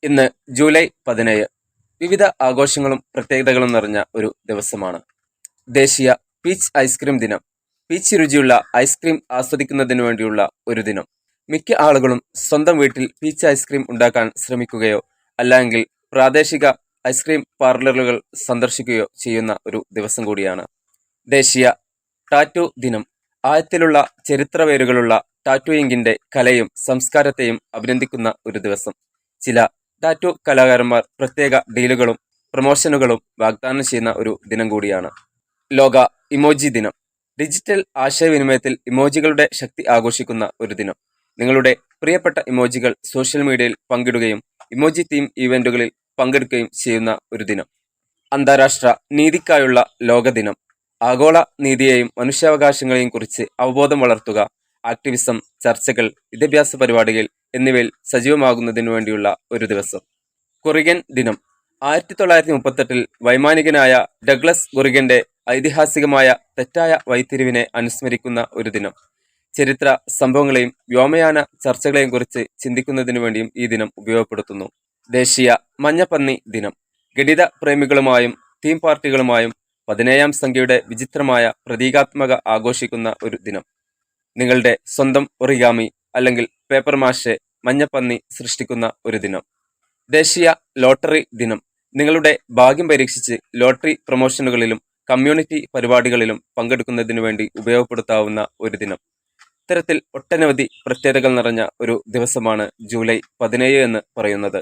ഇന്ന് ജൂലൈ 17. വിവിധ ആഘോഷങ്ങളും പ്രത്യേകതകളും നിറഞ്ഞ ഒരു ദിവസമാണ്. ദേശീയ പീച്ച് ഐസ്ക്രീം ദിനം. പീച്ച് രുചിയുള്ള ഐസ്ക്രീം ആസ്വദിക്കുന്നതിനു വേണ്ടിയുള്ള ഒരു ദിനം. മിക്ക ആളുകളും സ്വന്തം വീട്ടിൽ പീച്ച് ഐസ്ക്രീം ഉണ്ടാക്കാൻ ശ്രമിക്കുകയോ അല്ലെങ്കിൽ പ്രാദേശിക ഐസ്ക്രീം പാർലറുകൾ സന്ദർശിക്കുകയോ ചെയ്യുന്ന ഒരു ദിവസം കൂടിയാണ്. ദേശീയ ടാറ്റു ദിനം. ആഴത്തിലുള്ള ചരിത്രവേരുകളുള്ള ടാറ്റൂയിങ്ങിന്റെ കലയും സംസ്കാരത്തെയും അഭിനന്ദിക്കുന്ന ഒരു ദിവസം. ചില ടാറ്റു കലാകാരന്മാർ പ്രത്യേക ഡീലുകളും പ്രമോഷനുകളും വാഗ്ദാനം ചെയ്യുന്ന ഒരു ദിനം കൂടിയാണ്. ലോക ഇമോജി ദിനം. ഡിജിറ്റൽ ആശയവിനിമയത്തിൽ ഇമോജികളുടെ ശക്തി ആഘോഷിക്കുന്ന ഒരു ദിനം. നിങ്ങളുടെ പ്രിയപ്പെട്ട ഇമോജികൾ സോഷ്യൽ മീഡിയയിൽ പങ്കിടുകയും ഇമോജി തീം ഈവന്റുകളിൽ പങ്കെടുക്കുകയും ചെയ്യുന്ന ഒരു ദിനം. അന്താരാഷ്ട്ര നീതിക്കായുള്ള ലോക ദിനം. ആഗോള നീതിയെയും മനുഷ്യാവകാശങ്ങളെയും കുറിച്ച് അവബോധം വളർത്തുക, ആക്ടിവിസം, ചർച്ചകൾ, വിദ്യാഭ്യാസ പരിപാടികൾ എന്നിവയിൽ സജീവമാകുന്നതിനു വേണ്ടിയുള്ള ഒരു ദിവസം. കുറിഗൻ ദിനം. 1938 വൈമാനികനായ ഡഗ്ലസ് കുറിഗന്റെ ഐതിഹാസികമായ തെറ്റായ വഴിത്തിരിവിനെ അനുസ്മരിക്കുന്ന ഒരു ദിനം. ചരിത്ര സംഭവങ്ങളെയും വ്യോമയാന ചർച്ചകളെയും കുറിച്ച് ചിന്തിക്കുന്നതിനു വേണ്ടിയും ഈ ദിനം ഉപയോഗപ്പെടുത്തുന്നു. ദേശീയ മഞ്ഞപ്പന്നി ദിനം. ഗണിത പ്രേമികളുമായും തീം പാർട്ടികളുമായും 17ാം സംഖ്യയുടെ വിചിത്രമായ പ്രതീകാത്മക ആഘോഷിക്കുന്ന ഒരു ദിനം. നിങ്ങളുടെ സ്വന്തം ഒറിഗാമി അല്ലെങ്കിൽ പേപ്പർ മാഷെ മഞ്ഞപ്പന്നി സൃഷ്ടിക്കുന്ന ഒരു ദിനം. ദേശീയ ലോട്ടറി ദിനം. നിങ്ങളുടെ ഭാഗ്യം പരീക്ഷിച്ച് ലോട്ടറി പ്രൊമോഷനുകളിലും കമ്മ്യൂണിറ്റി പരിപാടികളിലും പങ്കെടുക്കുന്നതിനു വേണ്ടി ഉപയോഗപ്പെടുത്താവുന്ന ഒരു ദിനം. ഇത്തരത്തിൽ ഒട്ടനവധി പ്രത്യേകതകൾ നിറഞ്ഞ ഒരു ദിവസമാണ് ജൂലൈ 17 എന്ന് പറയുന്നത്.